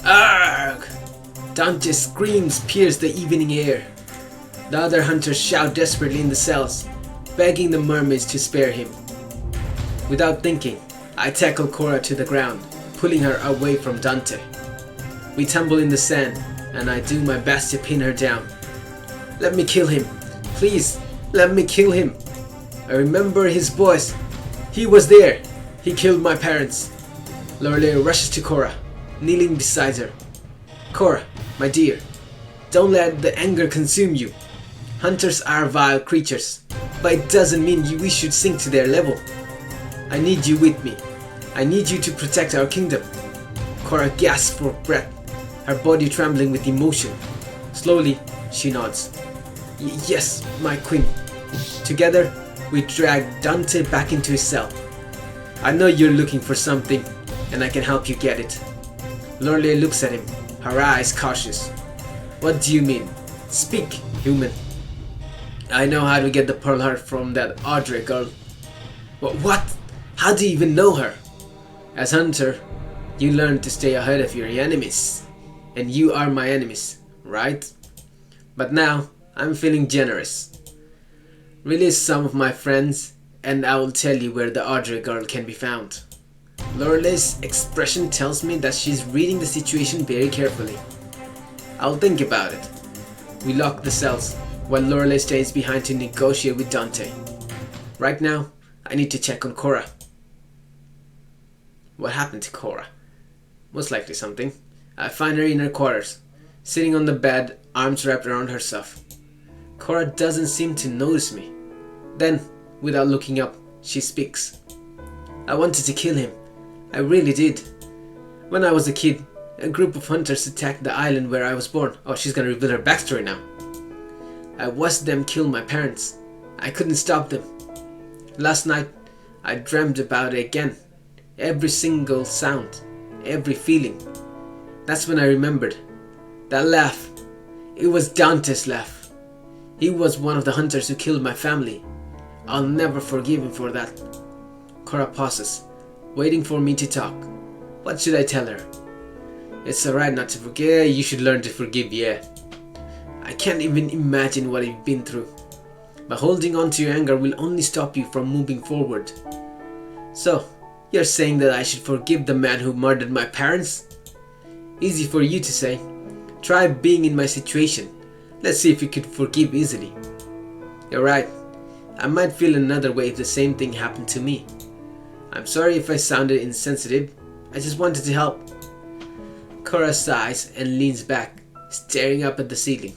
Arg! Dante's screams pierce the evening air. The other hunters shout desperately in the cells, begging the mermaids to spare him. Without thinking, I tackle Cora to the ground, pulling her away from Dante. We tumble in the sand, and I do my best to pin her down. Let me kill him. Please, let me kill him. I remember his voice. He was there. He killed my parents. Lorelei rushes to Cora, kneeling beside her. Cora, my dear, don't let the anger consume you. Hunters are vile creatures, but it doesn't mean we should sink to their level. I need you with me. I need you to protect our kingdom. Cora gasps for breath, her body trembling with emotion. Slowly, she nods. Yes, my queen. Together, we drag Dante back into his cell. I know you're looking for something, and I can help you get it. Lorelei looks at him, her eyes cautious. What do you mean? Speak, human. I know how to get the pearl heart from that Audrey girl. What? How do you even know her? As hunter, you learn to stay ahead of your enemies. And you are my enemies, right? But now, I'm feeling generous. Release some of my friends, and I will tell you where the Audrey girl can be found. Lorelei's expression tells me that she's reading the situation very carefully. I'll think about it. We lock the cells, while Lorelei stays behind to negotiate with Dante. Right now, I need to check on Cora. What happened to Cora? Most likely something. I find her in her quarters, sitting on the bed, arms wrapped around herself. Cora doesn't seem to notice me. Then, without looking up, she speaks. I wanted to kill him. I really did. When I was a kid, a group of hunters attacked the island where I was born. Oh, she's gonna reveal her backstory now. I watched them kill my parents. I couldn't stop them. Last night, I dreamt about it again. Every single sound, every feeling. That's when I remembered. That laugh. It was Dante's laugh. He was one of the hunters who killed my family. I'll never forgive him for that. Cora pauses, waiting for me to talk. What should I tell her? It's alright not to forgive. You should learn to forgive, yeah. I can't even imagine what you've been through. But holding on to your anger will only stop you from moving forward. So, you're saying that I should forgive the man who murdered my parents? Easy for you to say. Try being in my situation. Let's see if you could forgive easily. You're right. I might feel another way if the same thing happened to me. I'm sorry if I sounded insensitive. I just wanted to help. Cora sighs and leans back, staring up at the ceiling.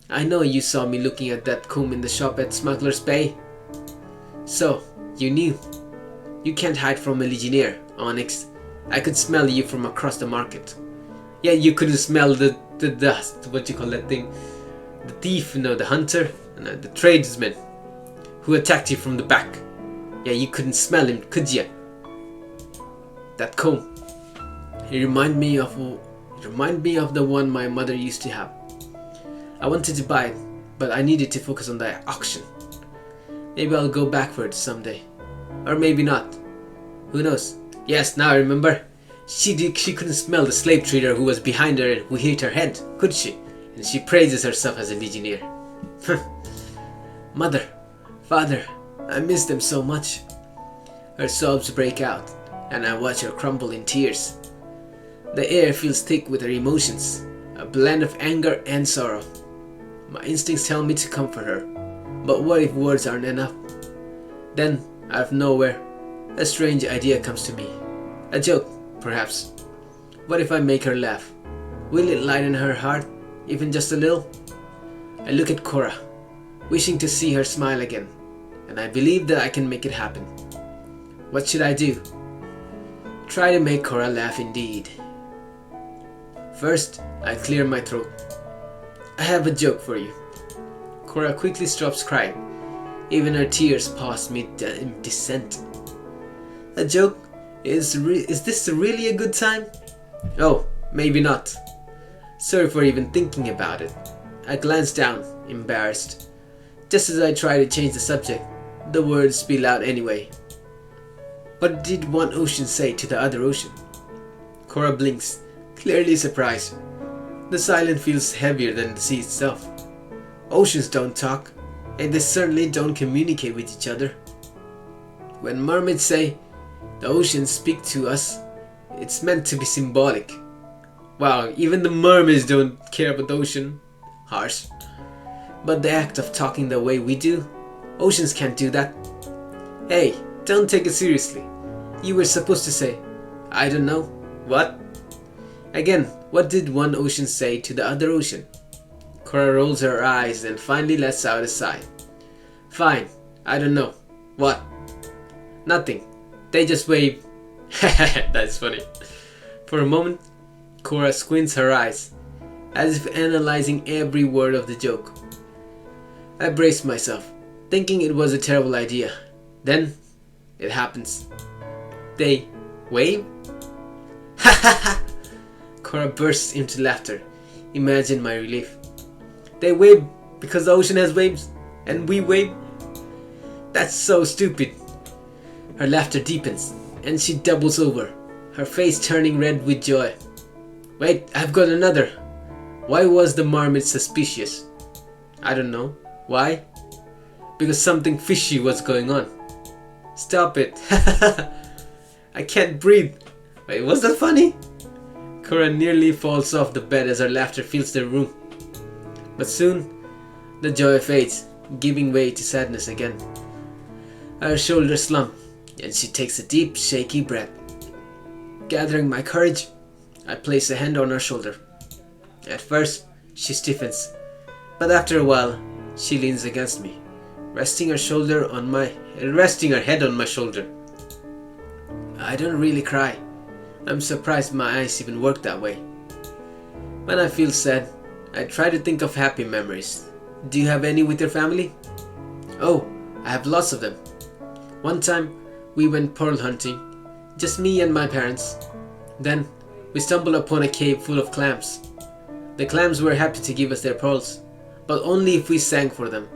I know you saw me looking at that comb in the shop at Smuggler's Bay. So, you knew. You can't hide from a legionnaire, Onyx. I could smell you from across the market. Yeah, you couldn't smell the dust, what you call that thing? The thief, the hunter, and the tradesman who attacked you from the back. Yeah, you couldn't smell him, could ya? That comb. It reminded me of the one my mother used to have. I wanted to buy it, but I needed to focus on the auction. Maybe I'll go backwards someday. Or maybe not. Who knows? Yes, now I remember. She couldn't smell the slave trader who was behind her and who hit her head, could she? And she praises herself as a legionnaire. Mother, father, I miss them so much. Her sobs break out, and I watch her crumble in tears. The air feels thick with her emotions, a blend of anger and sorrow. My instincts tell me to comfort her, but what if words aren't enough? Then, out of nowhere, a strange idea comes to me. A joke, perhaps. What if I make her laugh? Will it lighten her heart, even just a little? I look at Cora, wishing to see her smile again, and I believe that I can make it happen. What should I do? Try to make Cora laugh indeed. First, I clear my throat. I have a joke for you. Cora quickly stops crying. Even her tears pause mid-descent. A joke? Is this really a good time? Oh, maybe not. Sorry for even thinking about it. I glance down, embarrassed. Just as I try to change the subject, the words spill out anyway. What did one ocean say to the other ocean? Cora blinks, clearly surprised. The silence feels heavier than the sea itself. Oceans don't talk, and they certainly don't communicate with each other. When mermaids say the oceans speak to us, it's meant to be symbolic. Wow, even the mermaids don't care about the ocean. Harsh. But the act of talking the way we do, oceans can't do that. Hey, don't take it seriously. You were supposed to say, I don't know. What? Again, what did one ocean say to the other ocean? Cora rolls her eyes and finally lets out a sigh. Fine, I don't know. What? Nothing. They just wave. That's funny. For a moment, Cora squints her eyes, as if analyzing every word of the joke. I braced myself, thinking it was a terrible idea. Then, it happens. They wave? Ha ha ha! Cora bursts into laughter. Imagine my relief. They wave because the ocean has waves, and we wave? That's so stupid. Her laughter deepens, and she doubles over, her face turning red with joy. Wait, I've got another. Why was the mermaid suspicious? I don't know. Why? Because something fishy was going on. Stop it. I can't breathe. Wait, was that funny? Cora nearly falls off the bed as her laughter fills the room. But soon, the joy fades, giving way to sadness again. Her shoulders slump, and she takes a deep, shaky breath. Gathering my courage, I place a hand on her shoulder. At first, she stiffens, but after a while, she leans against me, resting her head on my shoulder. I don't really cry. I'm surprised my eyes even work that way. When I feel sad, I try to think of happy memories. Do you have any with your family? Oh, I have lots of them. One time, we went pearl hunting, just me and my parents. Then, we stumbled upon a cave full of clams. The clams were happy to give us their pearls, but only if we sang for them.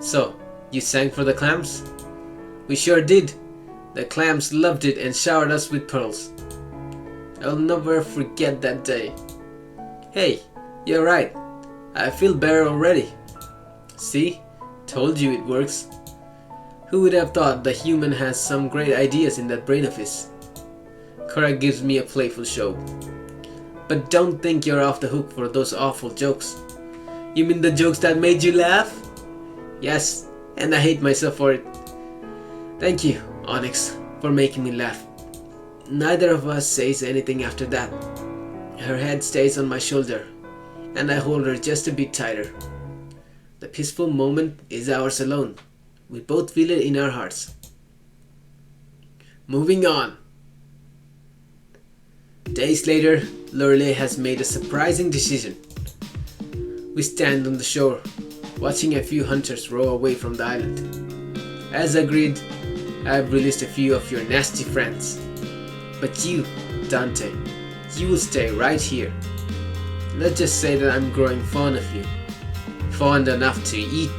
So, you sang for the clams? We sure did. The clams loved it and showered us with pearls. I'll never forget that day. Hey, you're right. I feel better already. See? Told you it works. Who would have thought the human has some great ideas in that brain of his? Cora gives me a playful show. But don't think you're off the hook for those awful jokes. You mean the jokes that made you laugh? Yes, and I hate myself for it. Thank you, Onyx, for making me laugh. Neither of us says anything after that. Her head stays on my shoulder, and I hold her just a bit tighter. The peaceful moment is ours alone. We both feel it in our hearts. Moving on. Days later, Lorelei has made a surprising decision. We stand on the shore, watching a few hunters row away from the island. As agreed, I have released a few of your nasty friends. But you, Dante, you will stay right here. Let's just say that I'm growing fond of you. Fond enough to eat.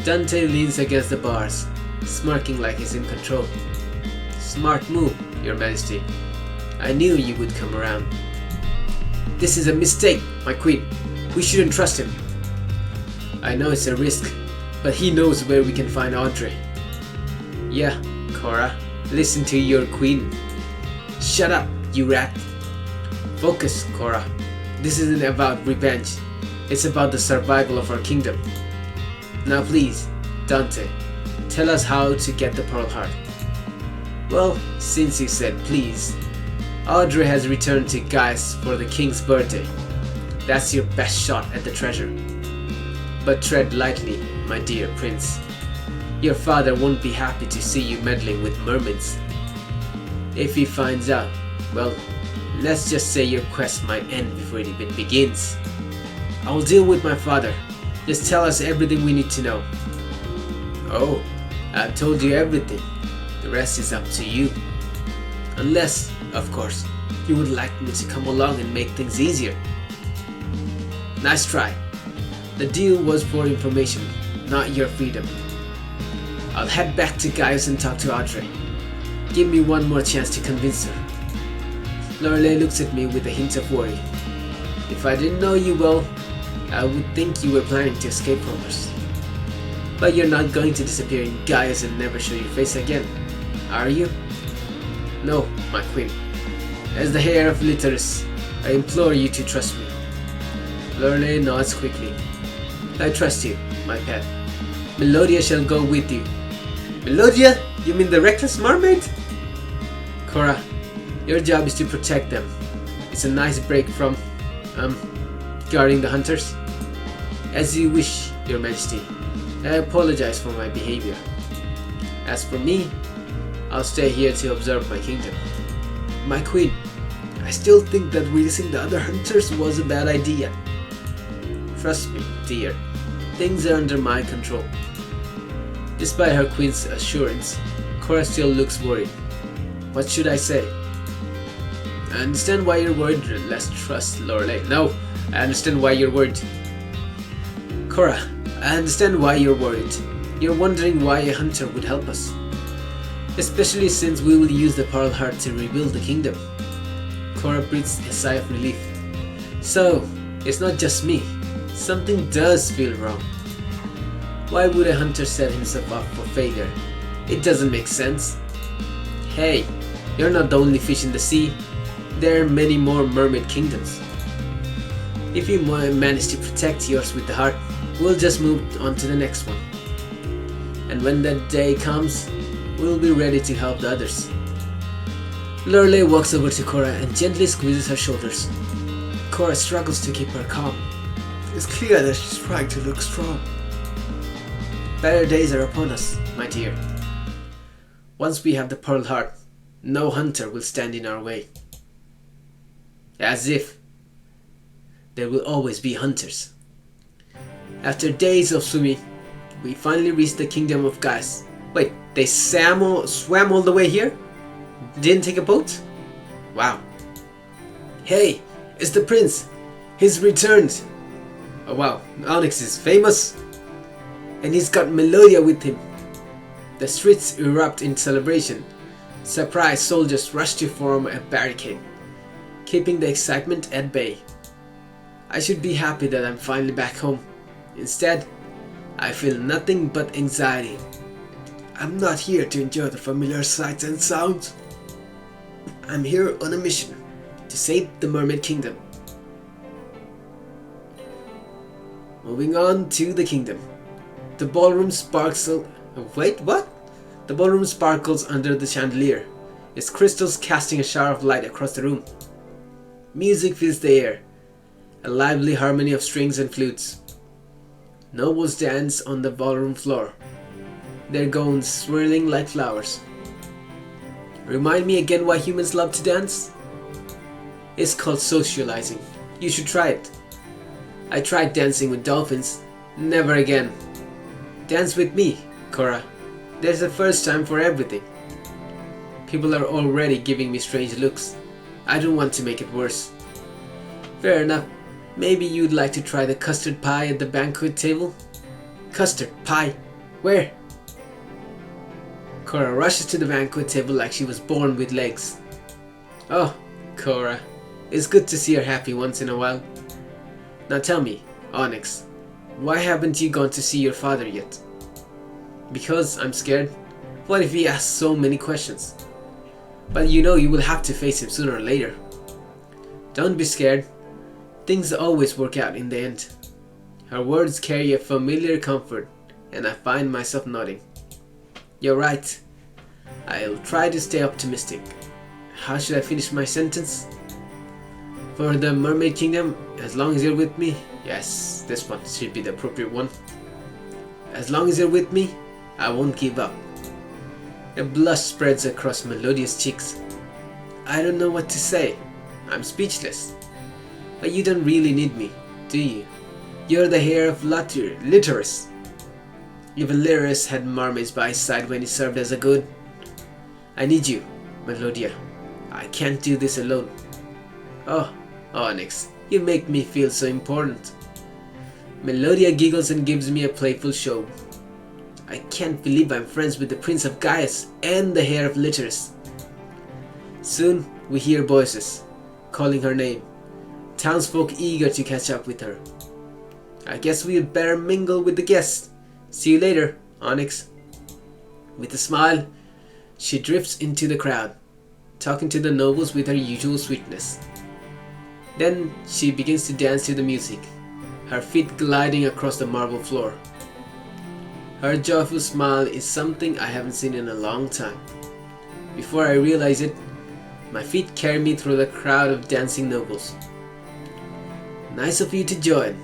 Dante leans against the bars, smirking like he's in control. Smart move, Your Majesty. I knew you would come around. This is a mistake, my queen. We shouldn't trust him. I know it's a risk, but he knows where we can find Audrey. Yeah, Cora, listen to your queen. Shut up, you rat. Focus, Cora. This isn't about revenge. It's about the survival of our kingdom. Now please, Dante, tell us how to get the Pearl Heart. Well, since you said please, Audrey has returned to Gaius for the king's birthday. That's your best shot at the treasure. But tread lightly, my dear prince. Your father won't be happy to see you meddling with mermaids. If he finds out, well, let's just say your quest might end before it even begins. I will deal with my father. Just tell us everything we need to know. Oh, I've told you everything. The rest is up to you. Unless, of course, you would like me to come along and make things easier. Nice try. The deal was for information, not your freedom. I'll head back to Gaius and talk to Audrey. Give me one more chance to convince her. Lorelei looks at me with a hint of worry. If I didn't know you well, I would think you were planning to escape from us. But you're not going to disappear in Gaius and never show your face again, are you? No, my queen. As the heir of Literus, I implore you to trust me. Lorelei nods quickly. I trust you, my pet. Melodia shall go with you. Melodia? You mean the reckless mermaid? Cora, your job is to protect them. It's a nice break from, guarding the hunters. As you wish, your majesty. I apologize for my behavior. As for me, I'll stay here to observe my kingdom. My queen, I still think that releasing the other hunters was a bad idea. Trust me, dear. Things are under my control. Despite her queen's assurance, Cora still looks worried. What should I say? I understand why you're worried. Let's trust Lorelei. No, I understand why you're worried. Cora, I understand why you're worried. You're wondering why a hunter would help us. Especially since we will use the Pearl Heart to rebuild the kingdom. Cora breathes a sigh of relief. So, it's not just me. Something does feel wrong. Why would a hunter set himself up for failure? It doesn't make sense. Hey, you're not the only fish in the sea. There are many more mermaid kingdoms. If you manage to protect yours with the heart, we'll just move on to the next one. And when that day comes, we'll be ready to help the others. Lorelei walks over to Cora and gently squeezes her shoulders. Cora struggles to keep her calm. It's clear that she's trying to look strong. Better days are upon us, my dear. Once we have the Pearl Heart, no hunter will stand in our way. As if there will always be hunters. After days of swimming, we finally reached the kingdom of Gaius. Wait, they swam all the way here? Didn't take a boat? Wow. Hey, it's the prince. He's returned. Oh wow, Onyx is famous. And he's got Melodia with him. The streets erupt in celebration. Surprised soldiers rush to form a barricade, keeping the excitement at bay. I should be happy that I'm finally back home. Instead, I feel nothing but anxiety. I'm not here to enjoy the familiar sights and sounds. I'm here on a mission to save the Mermaid Kingdom. Moving on to the kingdom. The ballroom sparkles. Wait, what? The ballroom sparkles under the chandelier, its crystals casting a shower of light across the room. Music fills the air, a lively harmony of strings and flutes. Nobles dance on the ballroom floor, their gowns swirling like flowers. Remind me again why humans love to dance? It's called socializing. You should try it. I tried dancing with dolphins. Never again. Dance with me, Cora. There's a first time for everything. People are already giving me strange looks. I don't want to make it worse. Fair enough. Maybe you'd like to try the custard pie at the banquet table? Custard pie? Where? Cora rushes to the banquet table like she was born with legs. Oh, Cora. It's good to see her happy once in a while. Now tell me, Onyx, why haven't you gone to see your father yet? Because I'm scared. What if he asks so many questions? But you know you will have to face him sooner or later. Don't be scared. Things always work out in the end. Her words carry a familiar comfort, and I find myself nodding. You're right. I'll try to stay optimistic. How should I finish my sentence? For the Mermaid Kingdom, as long as you're with me. Yes, this one should be the appropriate one. As long as you're with me, I won't give up. A blush spreads across Melodia's cheeks. I don't know what to say. I'm speechless. But you don't really need me, do you? You're the heir of Literus. Even Literus had mermaids by his side when he served as a god. I need you, Melodia. I can't do this alone. Oh, Onyx, you make me feel so important. Melodia giggles and gives me a playful show. I can't believe I'm friends with the Prince of Gaius and the heir of Literus. Soon we hear voices. calling her name, townsfolk eager to catch up with her. I guess we'd better mingle with the guests. See you later, Onyx. With a smile, she drifts into the crowd, talking to the nobles with her usual sweetness. Then she begins to dance to the music, her feet gliding across the marble floor. Her joyful smile is something I haven't seen in a long time. Before I realize it, my feet carry me through the crowd of dancing nobles. Nice of you to join.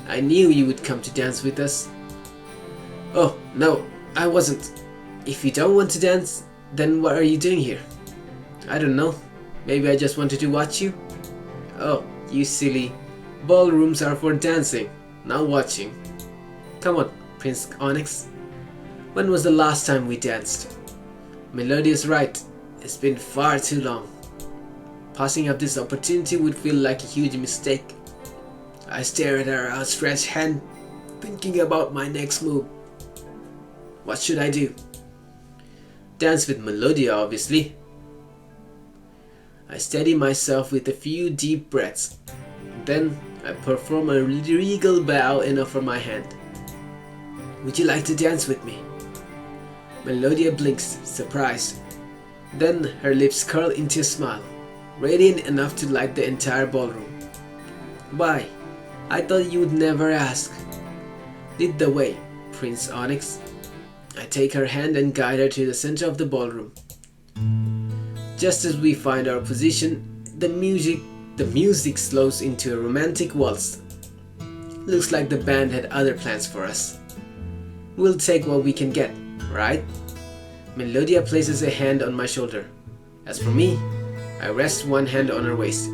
I knew you would come to dance with us. Oh, no, I wasn't. If you don't want to dance, then what are you doing here? I don't know. Maybe I just wanted to watch you? Oh, you silly. Ballrooms are for dancing, not watching. Come on, Prince Onyx. When was the last time we danced? Melody is right. It's been far too long. Passing up this opportunity would feel like a huge mistake. I stare at her outstretched hand, thinking about my next move. What should I do? Dance with Melodia, obviously. I steady myself with a few deep breaths. Then I perform a regal bow and offer my hand. Would you like to dance with me? Melodia blinks, surprised. Then her lips curl into a smile, radiant enough to light the entire ballroom. Why? I thought you would never ask. Lead the way, Prince Onyx. I take her hand and guide her to the center of the ballroom. Just as we find our position, the music slows into a romantic waltz. Looks like the band had other plans for us. We'll take what we can get, right? Melodia places a hand on my shoulder. As for me, I rest one hand on her waist.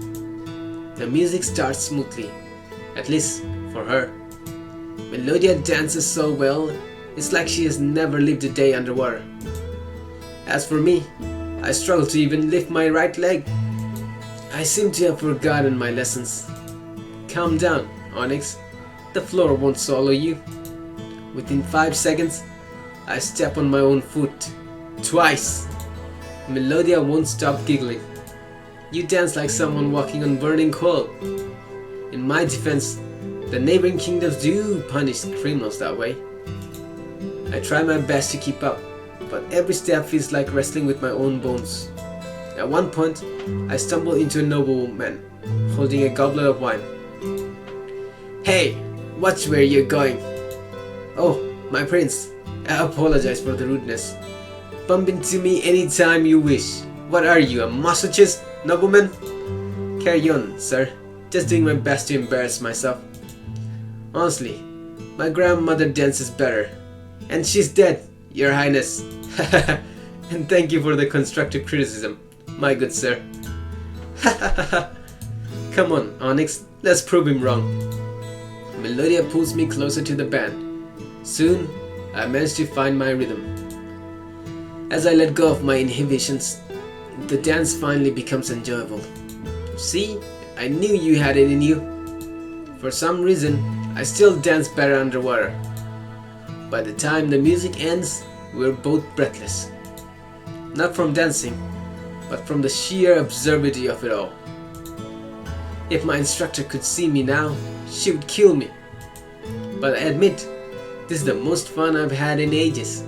The music starts smoothly, at least for her. Melodia dances so well, it's like she has never lived a day underwater. As for me, I struggle to even lift my right leg. I seem to have forgotten my lessons. Calm down, Onyx. The floor won't swallow you. Within 5 seconds, I step on my own foot. Twice. Melodia won't stop giggling. You dance like someone walking on burning coal. In my defense, the neighboring kingdoms do punish criminals that way. I try my best to keep up, but every step feels like wrestling with my own bones. At one point, I stumble into a nobleman, holding a goblet of wine. Hey, watch where you're going. Oh, my prince, I apologize for the rudeness. Bump into me anytime you wish. What are you, a masochist, nobleman? Carry on, sir. Just doing my best to embarrass myself. Honestly, my grandmother dances better. And she's dead, your highness. And thank you for the constructive criticism, my good sir. Come on, Onyx, let's prove him wrong. Melodia pulls me closer to the band. Soon, I manage to find my rhythm. As I let go of my inhibitions, the dance finally becomes enjoyable. See, I knew you had it in you. For some reason, I still dance better underwater. By the time the music ends, we're both breathless. Not from dancing, but from the sheer absurdity of it all. If my instructor could see me now, she would kill me. But I admit, this is the most fun I've had in ages.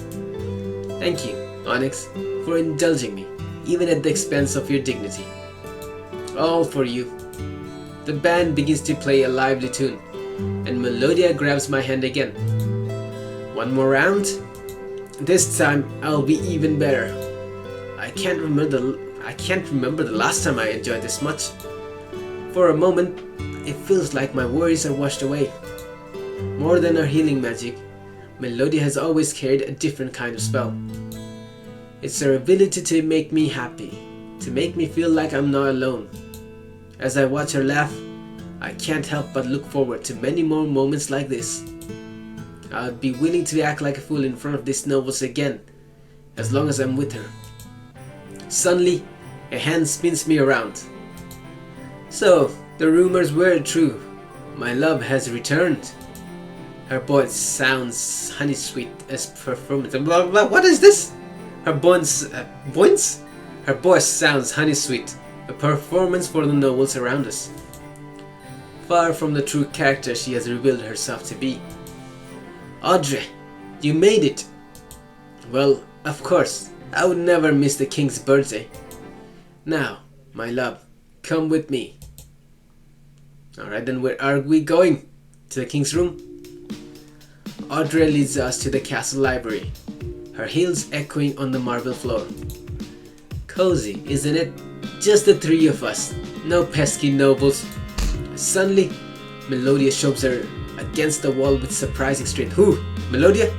Thank you, Onyx, for indulging me, even at the expense of your dignity. All for you. The band begins to play a lively tune, and Melodia grabs my hand again. One more round? This time I'll be even better. I can't remember the last time I enjoyed this much. For a moment, it feels like my worries are washed away. More than her healing magic, Melodia has always carried a different kind of spell. It's her ability to make me happy, to make me feel like I'm not alone. As I watch her laugh, I can't help but look forward to many more moments like this. I would be willing to act like a fool in front of these nobles again, as long as I'm with her. Suddenly, a hand spins me around. So, the rumors were true. My love has returned. Her voice sounds honey sweet as performance. Blah, blah, what is this? Her voice sounds honey sweet a performance for the nobles around us. Far from the true character she has revealed herself to be. Audrey, you made it! Well, of course, I would never miss the king's birthday. Now, my love, come with me. Alright then, where are we going? To the king's room? Audrey leads us to the castle library, her heels echoing on the marble floor. Cozy, isn't it? Just the three of us, no pesky nobles. Suddenly, Melodia shoves her against the wall with surprising strength. Who? Melodia?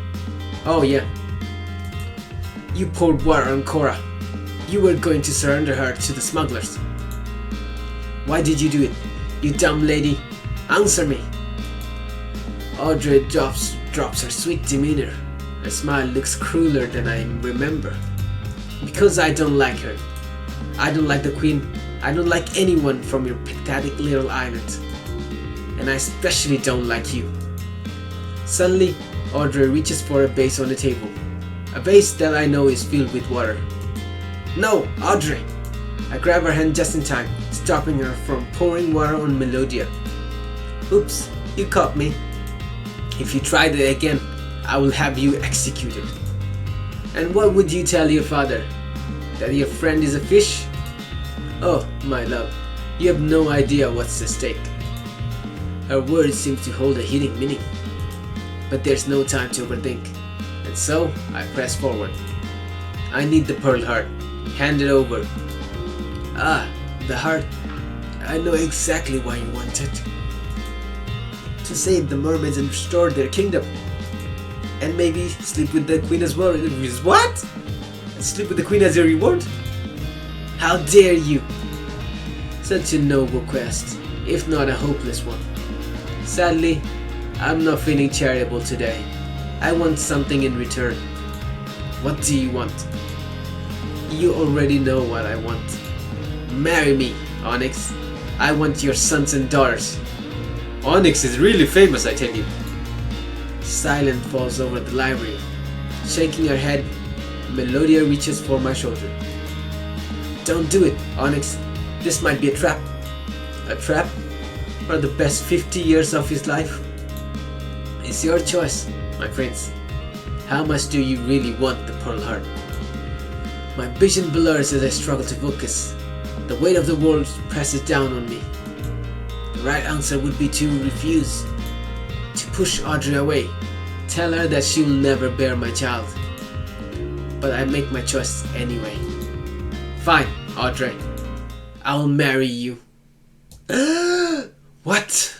Oh yeah. You poured water on Cora. You were going to surrender her to the smugglers. Why did you do it? You dumb lady. Answer me. Audrey drops her sweet demeanor. Her smile looks crueler than I remember. Because I don't like her. I don't like the queen. I don't like anyone from your pathetic little island. And I especially don't like you. Suddenly, Audrey reaches for a vase on the table. A vase that I know is filled with water. No, Audrey! I grab her hand just in time, stopping her from pouring water on Melodia. Oops, you caught me. If you try that again, I will have you executed. And what would you tell your father? That your friend is a fish? Oh, my love, you have no idea what's at stake. Her words seem to hold a hidden meaning. But there's no time to overthink, and so I press forward. I need the pearl heart. Hand it over. Ah, the heart. I know exactly why you want it. To save the mermaids and restore their kingdom. And maybe sleep with the queen as well. What? Sleep with the queen as your reward? How dare you! Such a noble quest, if not a hopeless one. Sadly, I'm not feeling charitable today. I want something in return. What do you want? You already know what I want. Marry me, Onyx. I want your sons and daughters. Onyx is really famous, I tell you. Silence falls over the library. Shaking her head, Melodia reaches for my shoulder. Don't do it, Onyx. This might be a trap. A trap? For the best 50 years of his life? It's your choice, my prince. How much do you really want the Pearl Heart? My vision blurs as I struggle to focus. The weight of the world presses down on me. The right answer would be to refuse. To push Audrey away. Tell her that she will never bear my child. But I make my choice anyway. Fine, Audrey. I'll marry you. What?